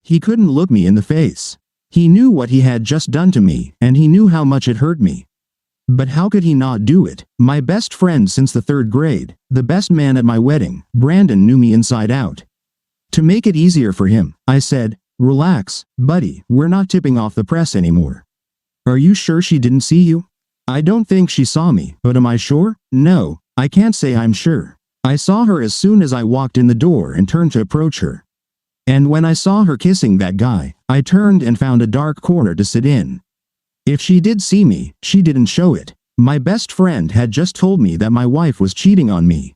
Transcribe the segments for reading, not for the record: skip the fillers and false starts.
He couldn't look me in the face. He knew what he had just done to me, and he knew how much it hurt me. But how could he not do it? My best friend since the 3rd grade, the best man at my wedding, Brandon knew me inside out. To make it easier for him, I said, "Relax, buddy, we're not tipping off the press anymore." "Are you sure she didn't see you?" "I don't think she saw me, but am I sure?" "No, I can't say I'm sure. I saw her as soon as I walked in the door and turned to approach her. And when I saw her kissing that guy, I turned and found a dark corner to sit in. If she did see me, she didn't show it. My best friend had just told me that my wife was cheating on me.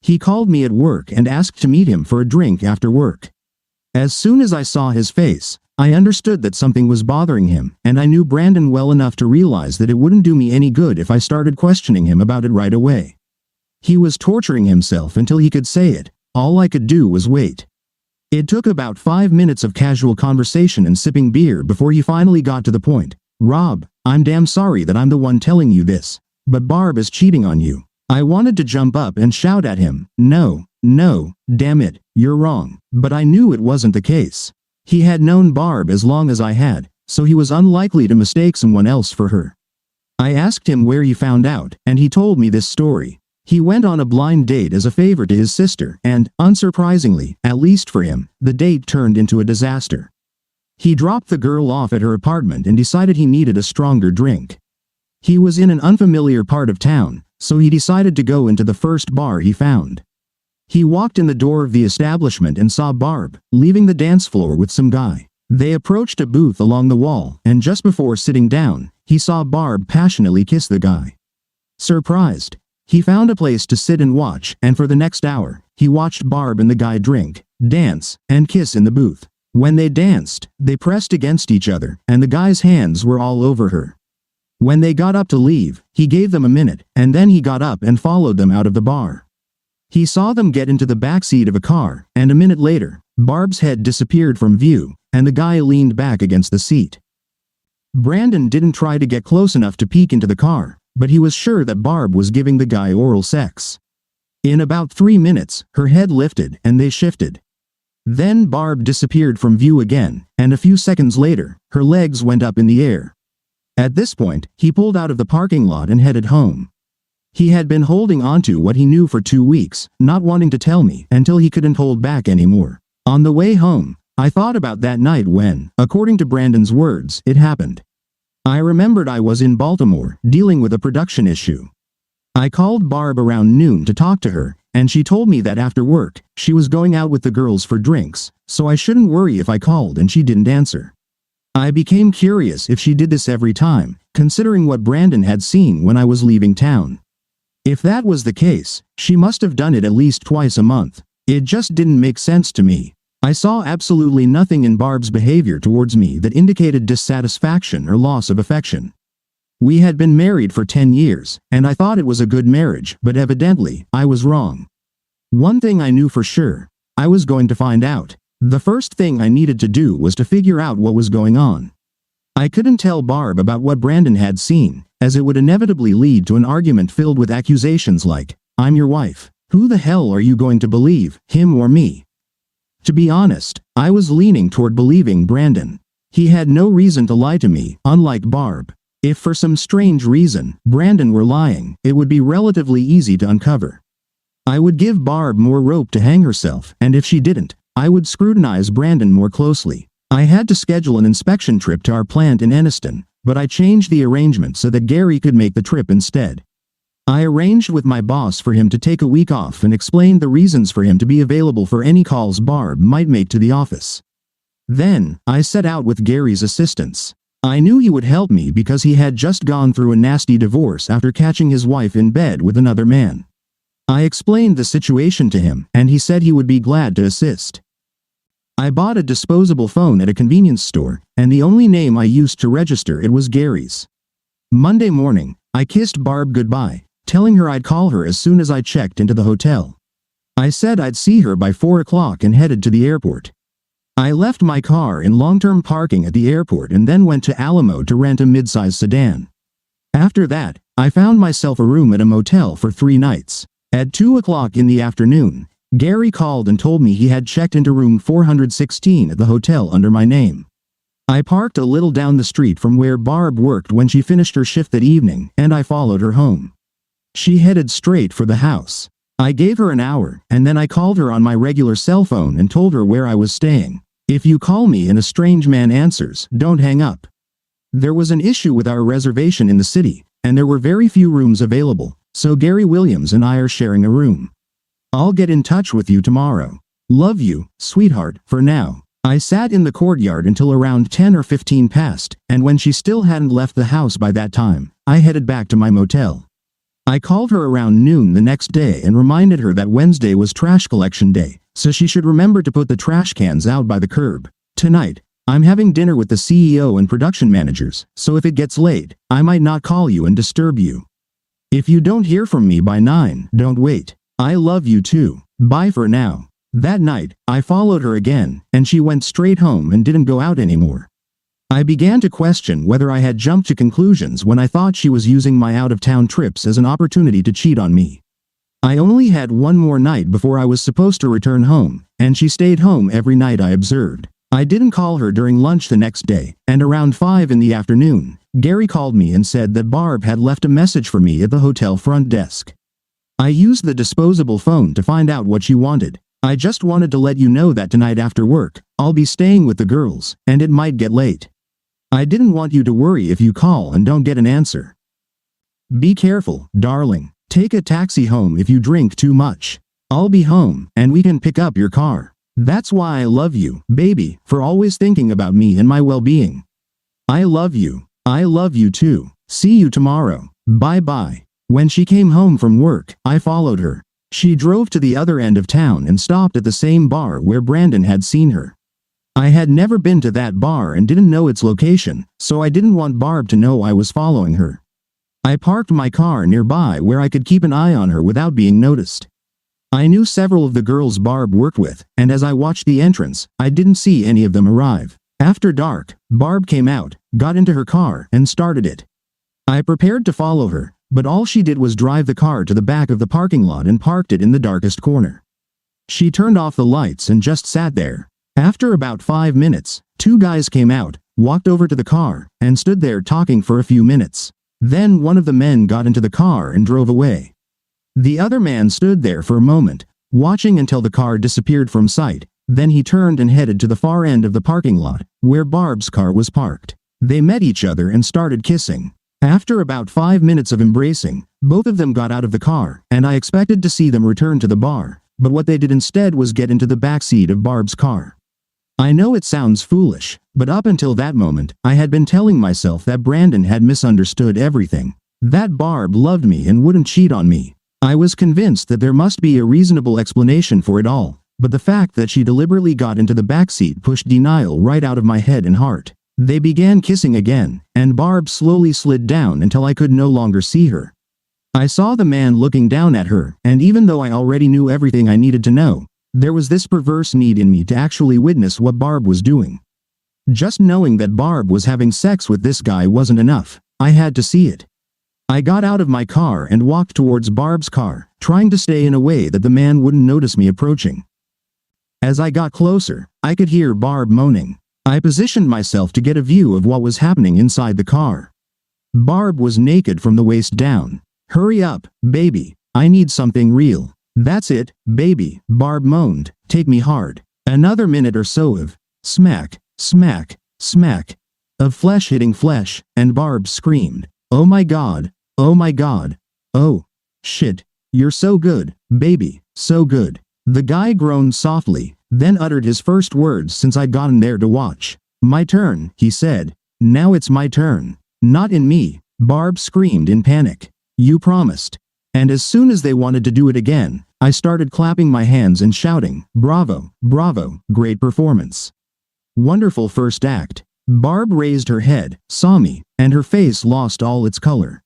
He called me at work and asked to meet him for a drink after work. As soon as I saw his face, I understood that something was bothering him, and I knew Brandon well enough to realize that it wouldn't do me any good if I started questioning him about it right away. He was torturing himself until he could say it. All I could do was wait. It took about 5 minutes of casual conversation and sipping beer before he finally got to the point. "Rob, I'm damn sorry that I'm the one telling you this, but Barb is cheating on you." I wanted to jump up and shout at him, No, damn it, you're wrong." But I knew it wasn't the case. He had known Barb as long as I had, so he was unlikely to mistake someone else for her. I asked him where he found out, and he told me this story. He went on a blind date as a favor to his sister, and, unsurprisingly, at least for him, the date turned into a disaster. He dropped the girl off at her apartment and decided he needed a stronger drink. He was in an unfamiliar part of town, so he decided to go into the first bar he found. He walked in the door of the establishment and saw Barb, leaving the dance floor with some guy. They approached a booth along the wall, and just before sitting down, he saw Barb passionately kiss the guy. Surprised, he found a place to sit and watch, and for the next hour, he watched Barb and the guy drink, dance, and kiss in the booth. When they danced, they pressed against each other, and the guy's hands were all over her. When they got up to leave, he gave them a minute, and then he got up and followed them out of the bar. He saw them get into the backseat of a car, and a minute later, Barb's head disappeared from view, and the guy leaned back against the seat. Brandon didn't try to get close enough to peek into the car, but he was sure that Barb was giving the guy oral sex. In about 3 minutes, her head lifted and they shifted. Then Barb disappeared from view again, and a few seconds later, her legs went up in the air. At this point, he pulled out of the parking lot and headed home. He had been holding onto what he knew for 2 weeks, not wanting to tell me until he couldn't hold back anymore. On the way home, I thought about that night when, according to Brandon's words, it happened. I remembered I was in Baltimore, dealing with a production issue. I called Barb around noon to talk to her, and she told me that after work, she was going out with the girls for drinks, so I shouldn't worry if I called and she didn't answer. I became curious if she did this every time, considering what Brandon had seen when I was leaving town. If that was the case, she must have done it at least twice a month. It just didn't make sense to me. I saw absolutely nothing in Barb's behavior towards me that indicated dissatisfaction or loss of affection. We had been married for 10 years, and I thought it was a good marriage, but evidently, I was wrong. One thing I knew for sure, I was going to find out. The first thing I needed to do was to figure out what was going on. I couldn't tell Barb about what Brandon had seen, as it would inevitably lead to an argument filled with accusations like, "I'm your wife. Who the hell are you going to believe, him or me?" To be honest, I was leaning toward believing Brandon. He had no reason to lie to me, unlike Barb. If for some strange reason, Brandon were lying, it would be relatively easy to uncover. I would give Barb more rope to hang herself, and if she didn't, I would scrutinize Brandon more closely. I had to schedule an inspection trip to our plant in Enniston, but I changed the arrangement so that Gary could make the trip instead. I arranged with my boss for him to take a week off and explained the reasons for him to be available for any calls Barb might make to the office. Then, I set out with Gary's assistance. I knew he would help me because he had just gone through a nasty divorce after catching his wife in bed with another man. I explained the situation to him, and he said he would be glad to assist. I bought a disposable phone at a convenience store, and the only name I used to register it was Gary's. Monday morning, I kissed Barb goodbye, telling her I'd call her as soon as I checked into the hotel. I said I'd see her by 4 o'clock and headed to the airport. I left my car in long-term parking at the airport and then went to Alamo to rent a mid-size sedan. After that, I found myself a room at a motel for 3 nights. At 2 o'clock in the afternoon, Gary called and told me he had checked into room 416 at the hotel under my name. I parked a little down the street from where Barb worked when she finished her shift that evening, and I followed her home. She headed straight for the house. I gave her an hour, and then I called her on my regular cell phone and told her where I was staying. If you call me and a strange man answers, don't hang up. There was an issue with our reservation in the city, and there were very few rooms available, so Gary Williams and I are sharing a room. I'll get in touch with you tomorrow. Love you, sweetheart, for now. I sat in the courtyard until around 10 or 15 past, and when she still hadn't left the house by that time, I headed back to my motel. I called her around noon the next day and reminded her that Wednesday was trash collection day, so she should remember to put the trash cans out by the curb. Tonight, I'm having dinner with the CEO and production managers, so if it gets late, I might not call you and disturb you. If you don't hear from me by 9, don't wait. I love you too. Bye for now. That night, I followed her again, and she went straight home and didn't go out anymore. I began to question whether I had jumped to conclusions when I thought she was using my out-of-town trips as an opportunity to cheat on me. I only had one more night before I was supposed to return home, and she stayed home every night I observed. I didn't call her during lunch the next day, and around 5 in the afternoon, Gary called me and said that Barb had left a message for me at the hotel front desk. I used the disposable phone to find out what she wanted. I just wanted to let you know that tonight after work, I'll be staying with the girls, and it might get late. I didn't want you to worry if you call and don't get an answer. Be careful, darling. Take a taxi home if you drink too much. I'll be home, and we can pick up your car. That's why I love you, baby, for always thinking about me and my well-being. I love you. I love you too. See you tomorrow. Bye-bye. When she came home from work, I followed her. She drove to the other end of town and stopped at the same bar where Brandon had seen her. I had never been to that bar and didn't know its location, so I didn't want Barb to know I was following her. I parked my car nearby where I could keep an eye on her without being noticed. I knew several of the girls Barb worked with, and as I watched the entrance, I didn't see any of them arrive. After dark, Barb came out, got into her car, and started it. I prepared to follow her, but all she did was drive the car to the back of the parking lot and parked it in the darkest corner. She turned off the lights and just sat there. After about 5 minutes, 2 guys came out, walked over to the car, and stood there talking for a few minutes. Then one of the men got into the car and drove away. The other man stood there for a moment, watching until the car disappeared from sight. Then he turned and headed to the far end of the parking lot, where Barb's car was parked. They met each other and started kissing. After about 5 minutes of embracing, both of them got out of the car, and I expected to see them return to the bar, but what they did instead was get into the back seat of Barb's car. I know it sounds foolish, but up until that moment, I had been telling myself that Brandon had misunderstood everything. That Barb loved me and wouldn't cheat on me. I was convinced that there must be a reasonable explanation for it all, but the fact that she deliberately got into the backseat pushed denial right out of my head and heart. They began kissing again, and Barb slowly slid down until I could no longer see her. I saw the man looking down at her, and even though I already knew everything I needed to know, there was this perverse need in me to actually witness what Barb was doing. Just knowing that Barb was having sex with this guy wasn't enough. I had to see it. I got out of my car and walked towards Barb's car, trying to stay in a way that the man wouldn't notice me approaching. As I got closer, I could hear Barb moaning. I positioned myself to get a view of what was happening inside the car. Barb was naked from the waist down. "Hurry up, baby. I need something real." "That's it, baby," Barb moaned. "Take me hard." Another minute or so of smack, smack, smack, of flesh hitting flesh, and Barb screamed, "Oh my God, oh my God, oh, shit, you're so good, baby, so good." The guy groaned softly, then uttered his first words since I'd gotten there to watch. "My turn," he said. "Now it's my turn." "Not in me," Barb screamed in panic. "You promised." And as soon as they wanted to do it again, I started clapping my hands and shouting, "Bravo, bravo, great performance. Wonderful first act." Barb raised her head, saw me, and her face lost all its color.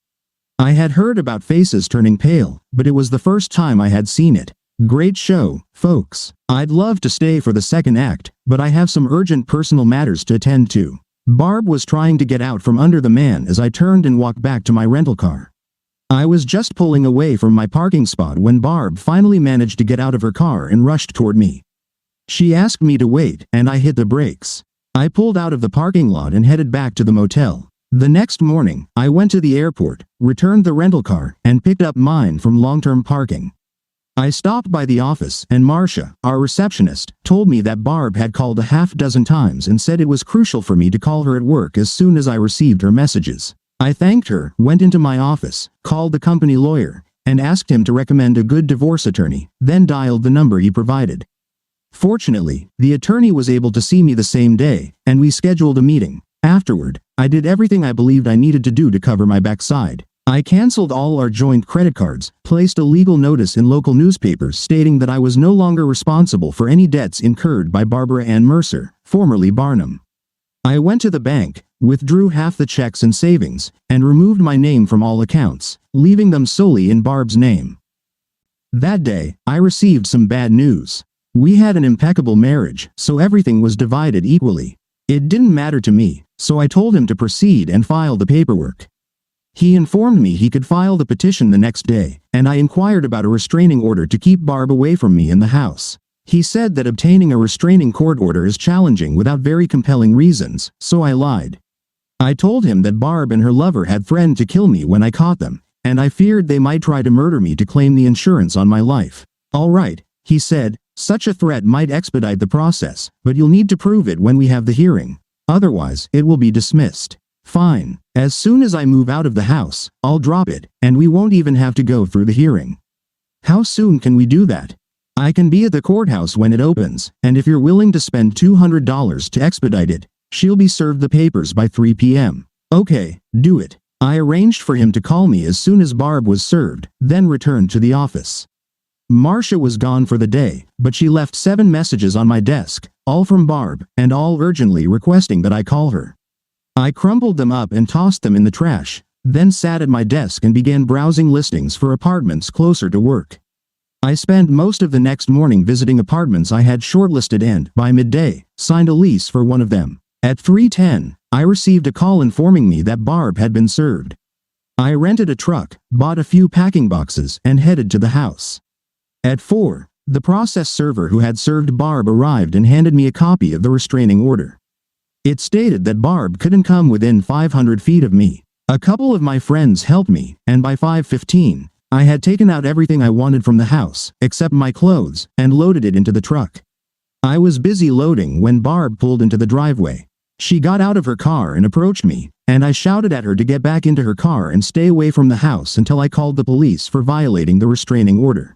I had heard about faces turning pale, but it was the first time I had seen it. "Great show, folks. I'd love to stay for the second act, but I have some urgent personal matters to attend to." Barb was trying to get out from under the man as I turned and walked back to my rental car. I was just pulling away from my parking spot when Barb finally managed to get out of her car and rushed toward me. She asked me to wait, and I hit the brakes. I pulled out of the parking lot and headed back to the motel. The next morning, I went to the airport, returned the rental car, and picked up mine from long-term parking. I stopped by the office, and Marcia, our receptionist, told me that Barb had called a half-dozen times and said it was crucial for me to call her at work as soon as I received her messages. I thanked her, went into my office, called the company lawyer, and asked him to recommend a good divorce attorney, then dialed the number he provided. Fortunately, the attorney was able to see me the same day, and we scheduled a meeting. Afterward, I did everything I believed I needed to do to cover my backside. I canceled all our joint credit cards, placed a legal notice in local newspapers stating that I was no longer responsible for any debts incurred by Barbara Ann Mercer, formerly Barnum. I went to the bank, withdrew half the checks and savings, and removed my name from all accounts, leaving them solely in Barb's name. That day, I received some bad news. We had an impeccable marriage, so everything was divided equally. It didn't matter to me, so I told him to proceed and file the paperwork. He informed me he could file the petition the next day, and I inquired about a restraining order to keep Barb away from me in the house. He said that obtaining a restraining court order is challenging without very compelling reasons, so I lied. I told him that Barb and her lover had threatened to kill me when I caught them, and I feared they might try to murder me to claim the insurance on my life. All right, he said, such a threat might expedite the process, but you'll need to prove it when we have the hearing. Otherwise, it will be dismissed. Fine. As soon as I move out of the house, I'll drop it, and we won't even have to go through the hearing. How soon can we do that? I can be at the courthouse when it opens, and if you're willing to spend $200 to expedite it, she'll be served the papers by 3 p.m. Okay, do it. I arranged for him to call me as soon as Barb was served, then returned to the office. Marcia was gone for the day, but she left 7 messages on my desk, all from Barb, and all urgently requesting that I call her. I crumpled them up and tossed them in the trash, then sat at my desk and began browsing listings for apartments closer to work. I spent most of the next morning visiting apartments I had shortlisted and, by midday, signed a lease for one of them. At 3:10, I received a call informing me that Barb had been served. I rented a truck, bought a few packing boxes, and headed to the house. At 4, the process server who had served Barb arrived and handed me a copy of the restraining order. It stated that Barb couldn't come within 500 feet of me. A couple of my friends helped me, and by 5:15, I had taken out everything I wanted from the house, except my clothes, and loaded it into the truck. I was busy loading when Barb pulled into the driveway. She got out of her car and approached me, and I shouted at her to get back into her car and stay away from the house until I called the police for violating the restraining order.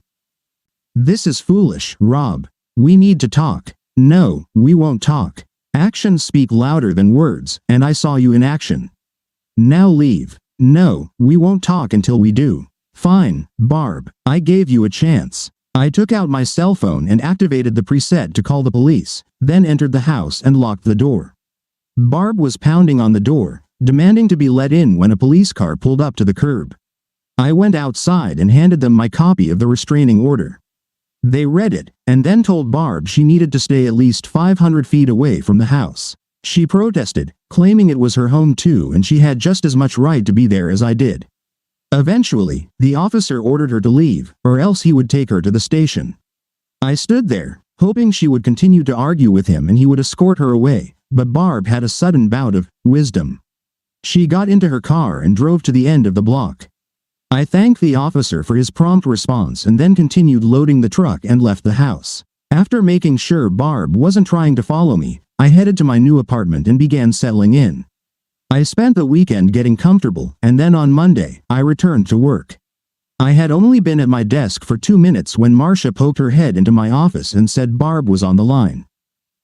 This is foolish, Rob. We need to talk. No, we won't talk. Actions speak louder than words, and I saw you in action. Now leave. No, we won't talk until we do. Fine, Barb, I gave you a chance. I took out my cell phone and activated the preset to call the police, then entered the house and locked the door. Barb was pounding on the door, demanding to be let in when a police car pulled up to the curb. I went outside and handed them my copy of the restraining order. They read it, and then told Barb she needed to stay at least 500 feet away from the house. She protested, claiming it was her home too and she had just as much right to be there as I did. Eventually, the officer ordered her to leave, or else he would take her to the station. I stood there, hoping she would continue to argue with him and he would escort her away, but Barb had a sudden bout of wisdom. She got into her car and drove to the end of the block. I thanked the officer for his prompt response and then continued loading the truck and left the house. After making sure Barb wasn't trying to follow me, I headed to my new apartment and began settling in. I spent the weekend getting comfortable, and then on Monday, I returned to work. I had only been at my desk for 2 minutes when Marcia poked her head into my office and said Barb was on the line.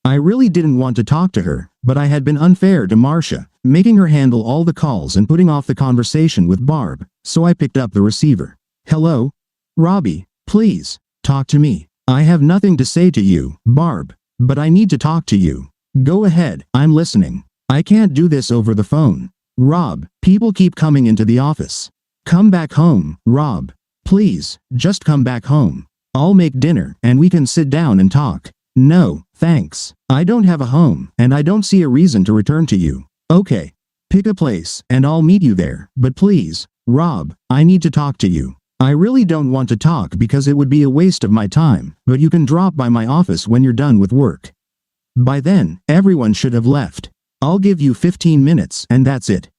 I really didn't want to talk to her, but I had been unfair to Marcia, making her handle all the calls and putting off the conversation with Barb, so I picked up the receiver. Hello? Robbie, please, talk to me. I have nothing to say to you, Barb, but I need to talk to you. Go ahead, I'm listening. I can't do this over the phone. Rob, people keep coming into the office. Come back home, Rob. Please, just come back home. I'll make dinner, and we can sit down and talk. No, thanks. I don't have a home, and I don't see a reason to return to you. Okay. Pick a place, and I'll meet you there, but please, Rob, I need to talk to you. I really don't want to talk because it would be a waste of my time, but you can drop by my office when you're done with work. By then, everyone should have left. I'll give you 15 minutes and that's it.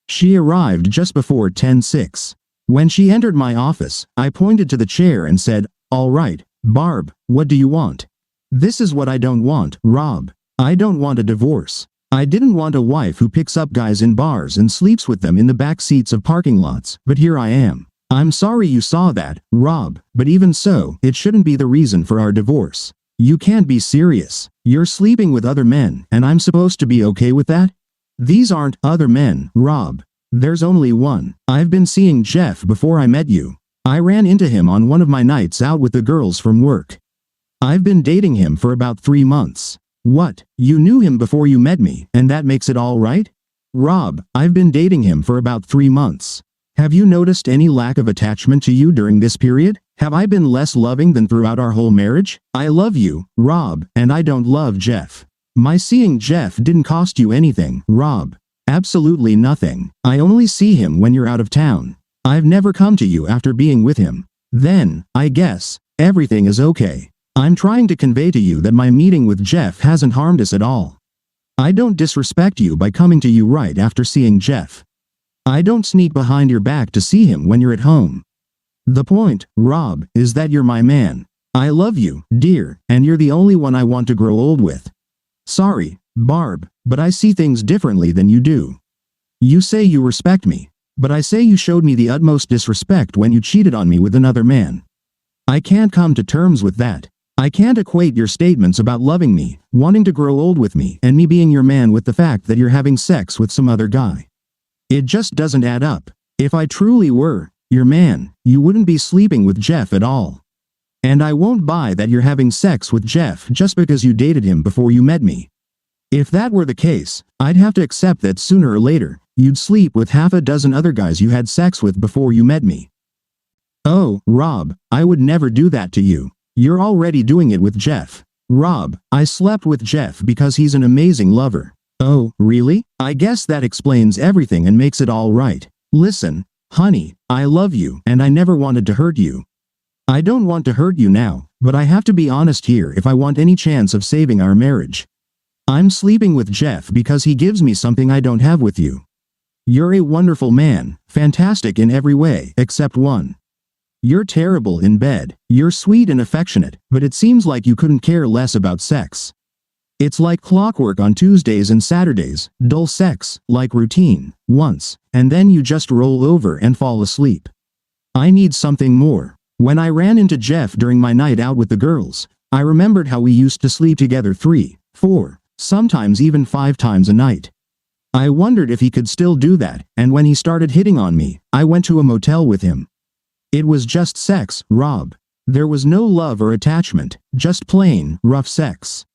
She arrived just before 10:06. When she entered my office, I pointed to the chair and said, "All right, Barb, what do you want?" "This is what I don't want, Rob. I don't want a divorce. I didn't want a wife who picks up guys in bars and sleeps with them in the back seats of parking lots, but here I am. I'm sorry you saw that, Rob, but even so, it shouldn't be the reason for our divorce. You can't be serious. You're sleeping with other men, and I'm supposed to be okay with that? These aren't other men, Rob. There's only one. I've been seeing Jeff before I met you. I ran into him on one of my nights out with the girls from work. I've been dating him for about 3 months. What? You knew him before you met me, and that makes it all right? Rob, I've been dating him for about 3 months. Have you noticed any lack of attachment to you during this period? Have I been less loving than throughout our whole marriage? I love you, Rob, and I don't love Jeff. My seeing Jeff didn't cost you anything, Rob. Absolutely nothing. I only see him when you're out of town. I've never come to you after being with him. Then, I guess, everything is okay. I'm trying to convey to you that my meeting with Jeff hasn't harmed us at all. I don't disrespect you by coming to you right after seeing Jeff. I don't sneak behind your back to see him when you're at home. The point, Rob, is that you're my man. I love you, dear, and you're the only one I want to grow old with. Sorry, Barb, but I see things differently than you do. You say you respect me, but I say you showed me the utmost disrespect when you cheated on me with another man. I can't come to terms with that. I can't equate your statements about loving me, wanting to grow old with me, and me being your man with the fact that you're having sex with some other guy. It just doesn't add up. If I truly were your man, you wouldn't be sleeping with Jeff at all. And I won't buy that you're having sex with Jeff just because you dated him before you met me. If that were the case, I'd have to accept that sooner or later, you'd sleep with half a dozen other guys you had sex with before you met me. Oh, Rob, I would never do that to you. You're already doing it with Jeff. Rob, I slept with Jeff because he's an amazing lover. Oh, really? I guess that explains everything and makes it all right. Listen, honey, I love you and I never wanted to hurt you. I don't want to hurt you now, but I have to be honest here if I want any chance of saving our marriage. I'm sleeping with Jeff because he gives me something I don't have with you. You're a wonderful man, fantastic in every way except one. You're terrible in bed. You're sweet and affectionate, but it seems like you couldn't care less about sex. It's like clockwork on Tuesdays and Saturdays, dull sex, like routine, once, and then you just roll over and fall asleep. I need something more. When I ran into Jeff during my night out with the girls, I remembered how we used to sleep together 3, 4, sometimes even 5 times a night. I wondered if he could still do that, and when he started hitting on me, I went to a motel with him. It was just sex, Rob. There was no love or attachment, just plain, rough sex.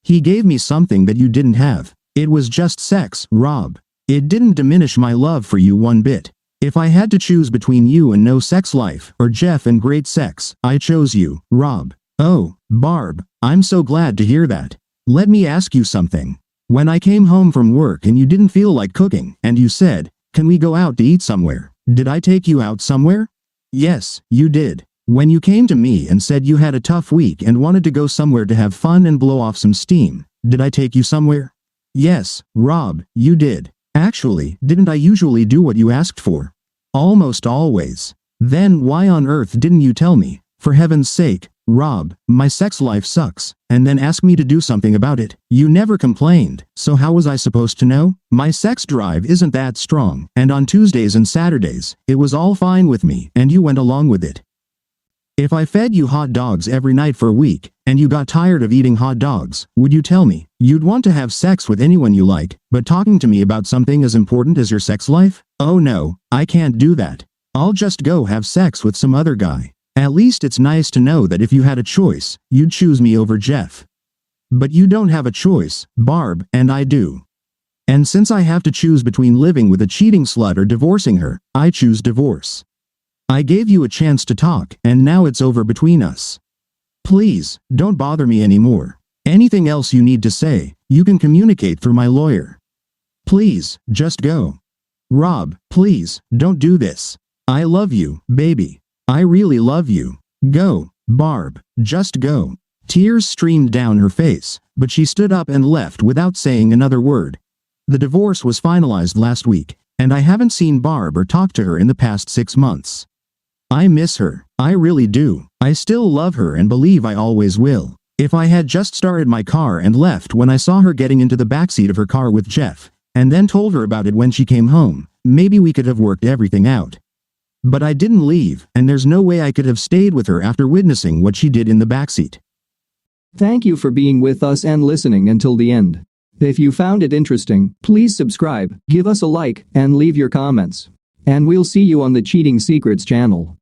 He gave me something that you didn't have. It was just sex, Rob. It didn't diminish my love for you one bit. If I had to choose between you and no sex life, or Jeff and great sex, I chose you, Rob. Oh, Barb, I'm so glad to hear that. Let me ask you something. When I came home from work and you didn't feel like cooking, and you said, "Can we go out to eat somewhere?" Did I take you out somewhere? Yes, you did. When you came to me and said you had a tough week and wanted to go somewhere to have fun and blow off some steam, did I take you somewhere? Yes, Rob, you did. Actually, didn't I usually do what you asked for? Almost always. Then why on earth didn't you tell me? For heaven's sake, Rob, my sex life sucks, and then ask me to do something about it. You never complained, so how was I supposed to know? My sex drive isn't that strong, and on Tuesdays and Saturdays, it was all fine with me, and you went along with it. If I fed you hot dogs every night for a week, and you got tired of eating hot dogs, would you tell me? You'd want to have sex with anyone you like, but talking to me about something as important as your sex life? Oh no, I can't do that. I'll just go have sex with some other guy. At least it's nice to know that if you had a choice, you'd choose me over Jeff. But you don't have a choice, Barb, and I do. And since I have to choose between living with a cheating slut or divorcing her, I choose divorce. I gave you a chance to talk, and now it's over between us. Please, don't bother me anymore. Anything else you need to say, you can communicate through my lawyer. Please, just go. Rob, please, don't do this. I love you, baby. I really love you. Go, Barb, just go. Tears streamed down her face, but she stood up and left without saying another word. The divorce was finalized last week, and I haven't seen Barb or talked to her in the past 6 months. I miss her, I really do. I still love her and believe I always will. If I had just started my car and left when I saw her getting into the backseat of her car with Jeff, and then told her about it when she came home, maybe we could have worked everything out. But I didn't leave, and there's no way I could have stayed with her after witnessing what she did in the backseat. Thank you for being with us and listening until the end. If you found it interesting, please subscribe, give us a like, and leave your comments. And we'll see you on the Cheating Secrets channel.